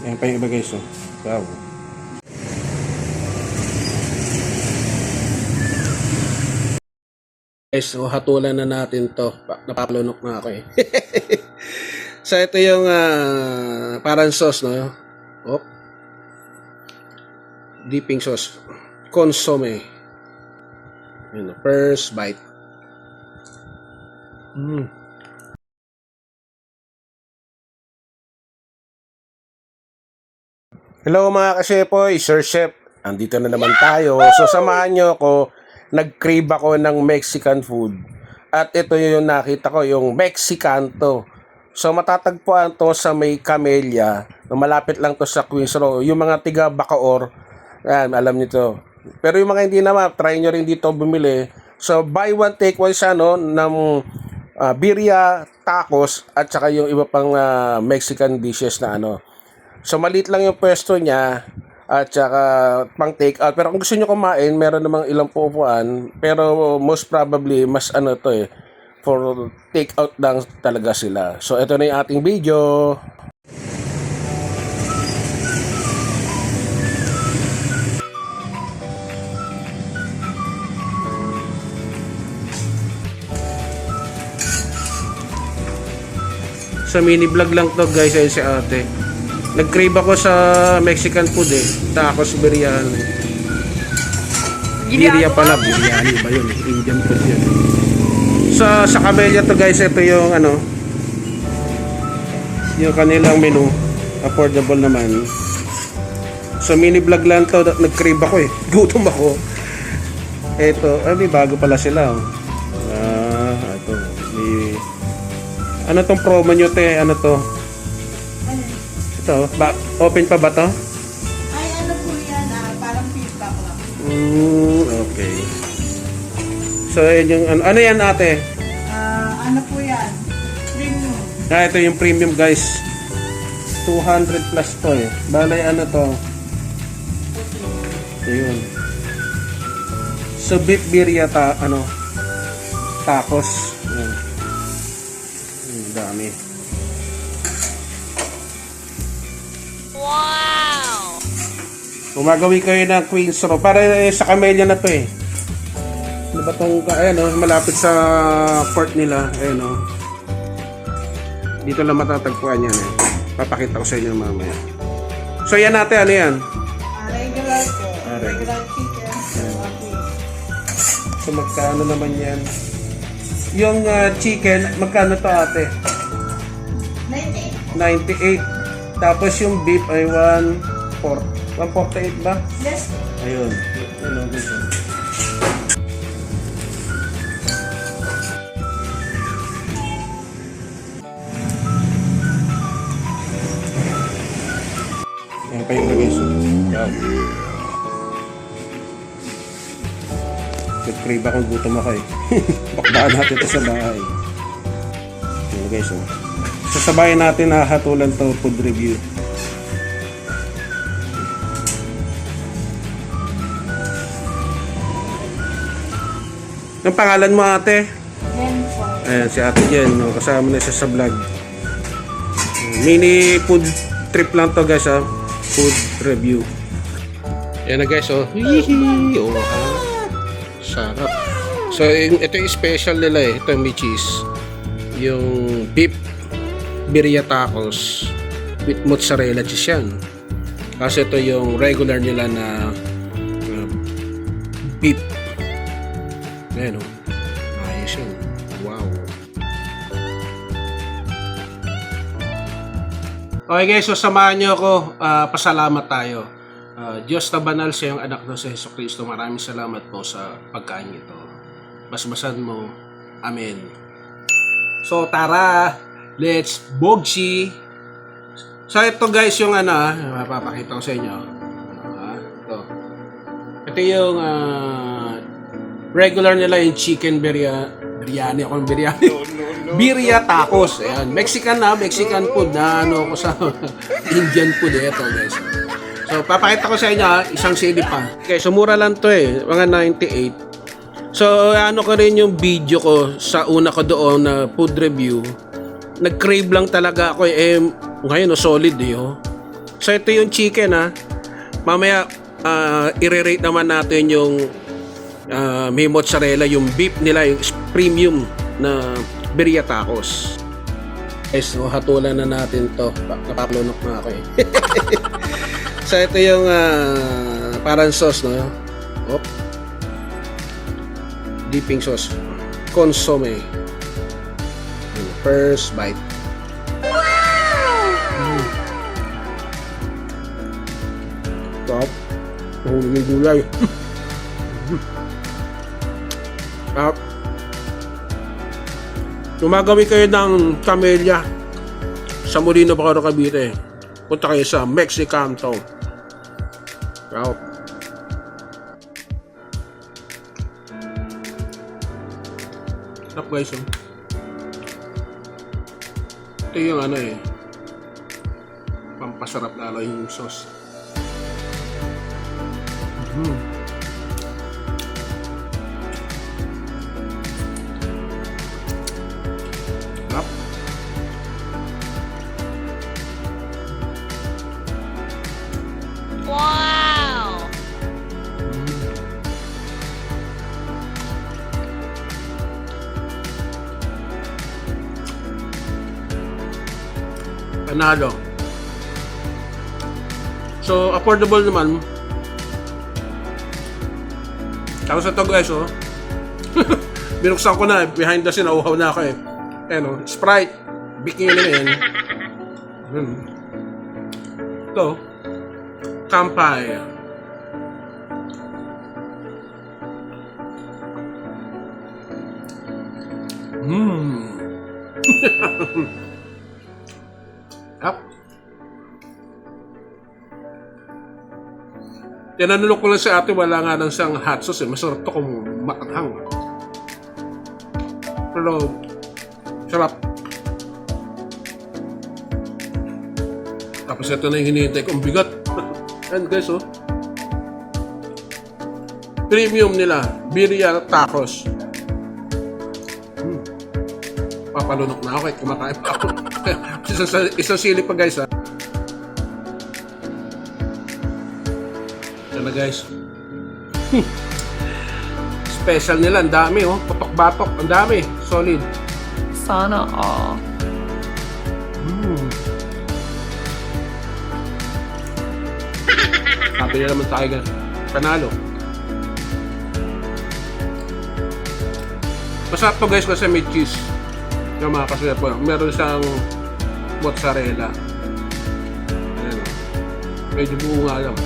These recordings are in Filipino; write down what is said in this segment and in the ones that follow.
Yan pa yung iba guys, oh. Wow. Guys, so hatulan na natin to. Napapalunok na ako eh. So ito yung parang sauce, no? Oh. Dipping sauce. Consomme. Yun, first bite. Hello mga kasepoy, Sir Chef. Andito na naman tayo. So samahan nyo ako. Nag-crave ako ng Mexican food. At ito yung nakita ko, yung Mexicanto. So matatagpuan to sa may Camellia. Malapit lang to sa Queens Row. Yung mga tiga Bacoor, yan, alam nyo to. Pero yung mga hindi naman, try nyo rin dito bumili. So buy one, take one siya, no, ng birria, tacos, at saka yung iba pang Mexican dishes na ano. So maliit lang yung pwesto niya at saka pang take out. Pero kung gusto niyo kumain, meron namang ilang pupuan. Pero most probably, mas ano to eh, for take out lang talaga sila. So ito na yung ating video. Sa mini vlog lang to guys, ayun si ate. Nag-crave ako sa Mexican food eh. Tacos, biryani. Birria pala, biryani ba yun? Indian food yun. Sa Camellia to guys, ito yung ano, yung kanilang menu. Affordable naman. So mini vlog lang to, nag-crave ako eh. Gutom ako. Ito, may bago pala sila. Ito. Ano tong promo nyo te? Ano to? Ito, open pa ba to? Ay, ano po yan, parang feedback lang. Okay. So, yun yung, ano yan ate? Ano po yan? Premium. Ito yung premium guys. 200 plus to eh. Balay ano to? Ayun. So, beef birria tacos. Ayun. Ang dami. Wow! Gumagawi kayo ng Queens Row. Para sa Camellia na to eh. Ano ba itong, malapit sa court nila. Ayan o. Dito lang matatagpuan yan eh. Papakita ko sa inyo mamaya. So yan natin, ano yan? Regular po. Regular. Regular chicken. Okay. So magkano naman yan? Yung chicken, magkano to ate? 98. 98. Tapos yung beef ay 148 ba? Yes. Ayun. Ayun, guys. Ayan pa yung guys. Wow. Nag-crave akong gutom ako eh. Bakbaan natin ito sa bahay. Ayan guys. Sasabayan natin na hatulan to food review. Ang pangalan mo ate? Jen po. Ayan si ate Jen, no? Kasama na siya sa vlog. Mini food trip lang to guys ha. Food review. Ayan na guys oh. Hihi! Oh, ha? Sarap. So ito yung special nila eh. Ito yung may cheese. Yung beef birria tacos with mozzarella cheese yan. Kasi ito yung regular nila na beef. Ayan o. Ayos yun. Wow. Okay guys, so samahan nyo ako. Pasalamat tayo. Diyos na banal sa iyong anak na sa Jesucristo. Maraming salamat po sa pagkain ito. Basbasan mo. Amen. So tara! Let's bogsi. So ito guys yung mapapakita ko sa inyo. Ito. Ito yung regular nila yung chicken biryani ako ng biryani. Birria tacos. Ayan, Mexican food na ako sa Indian food ito guys. So papakita ko sa inyo isang silip pa. Okay, so mura lang to eh, mga 98. So ko rin yung video ko sa una ko doon na food review. Nag-crave lang talaga ako eh ngayon solid eh oh. So ito yung chicken ha. Mamaya i-rate naman natin yung may mozzarella, yung beef nila, yung premium na birria tacos. Guys, so hatulan na natin to. Napaklunok na ako eh. So ito yung parang sauce, no? Oh. Dipping sauce. Consomme. First bite. Top. Mahulog yung gulay. Top. Gumagawin kayo ng camellia sa Molino, Bacoor, Cavite. Punta kayo sa Mexicanto. Top. Top guys, oh. Ito yung ano eh, pampasarap lalo yung sauce. Sarap. Wow! Panalo. So, affordable naman. Tapos ito guys, oh. Binuksan ko na, behind the scene, nauhaw na ako eh. Ayan, oh. Sprite. Bikini na yan. Ito. Kampai. Up. Tinanong ko lang sa ate, wala nga nang siyang hot sauce eh. Masarap to kung maanghang. Pero, sarap. Tapos ito na yung hinihintay kong bigat. And guys, oh. Premium nila. Birria tacos. Papalunok na ako eh. Kumakain pa ako. Isang sili pa guys, ha. Yan na guys. Special nila, ang dami oh. Patok-batok, ang dami. Solid. Sana all. Sabi na naman tayo guys. Panalo. Masarap to guys kasi may cheese. Yung mga kasi po. Meron siyang mozzarella. Ayan o. Medyo buo nga lang.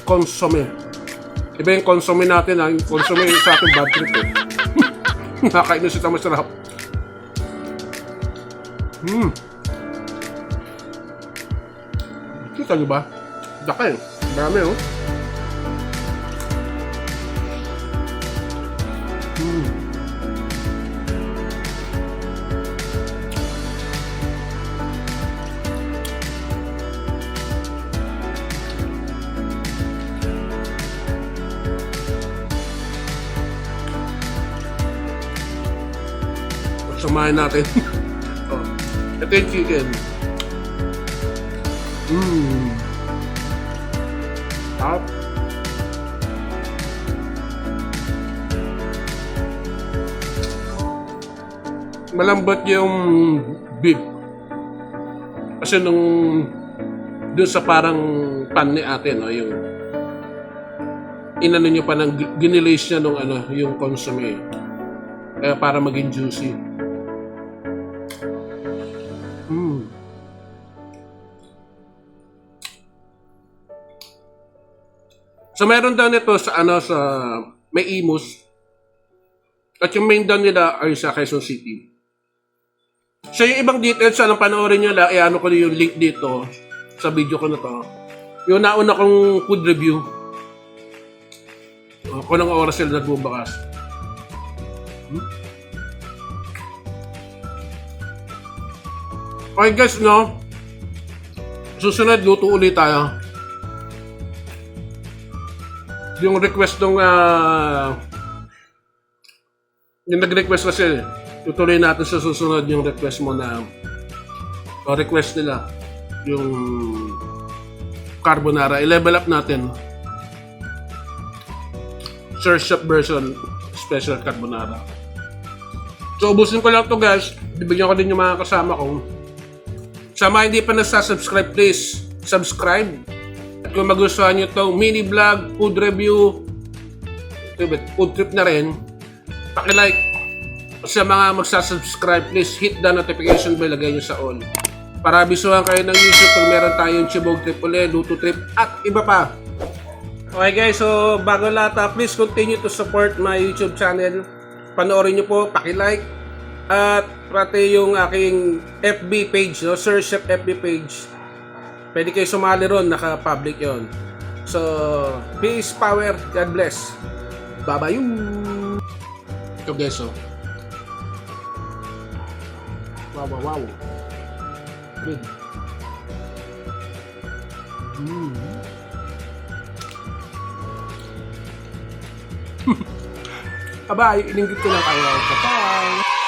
Consomme. Iba yung consomme natin ha. Yung consomme sa ating bad trip eh. Nakainis ito masarap. Kita nyo ba? Daki. Dami oh. Samahin natin. Oh. Ito yung chicken. Top. Malambot yung beef. Kasi nung dun sa parang pan ni ate, no, yung inano nyo pa ng ginilace niya nung ano, yung consomme. Kaya para maging juicy. So meron daw nito sa ano sa may Imus. At yung main daw nila ay sa Quezon City. So yung ibang details sana panoorin nyo lang, ano ko yung link dito sa video ko na to. Yung nauna kong food review. Kung ng oras sila nagbubakas. Okay guys, no? Susunod, luto ulit tayo. yung request ng yung nag-request kasi, tutuloy natin sa susunod yung request mo na o request nila yung carbonara. I-level up natin. Sir Chef version special carbonara. So, ubusin ko lang to guys. Bibigyan ko din yung mga kasama ko. Sa mga hindi pa nasa-subscribe, please subscribe. At kung magustuhan nyo itong mini vlog, food review, food trip na rin, paki-like. Sa mga magsasubscribe, please hit the notification bell, lagay nyo sa all. Para bisuhan kayo ng YouTube kung meron tayong Chibog trip ulit, luto trip, at iba pa. Okay guys, so bago lahat, please continue to support my YouTube channel. Panoorin nyo po, paki-like. At pati yung aking FB page, no? Sir Chef FB page. Pwede kayo sumali ron, naka-public yon. So, peace, power, God bless. Bye-bye. Ito guys, oh. Wow, wow, wow. Good. Aba, ininggit ko lang kayo. Bye-bye.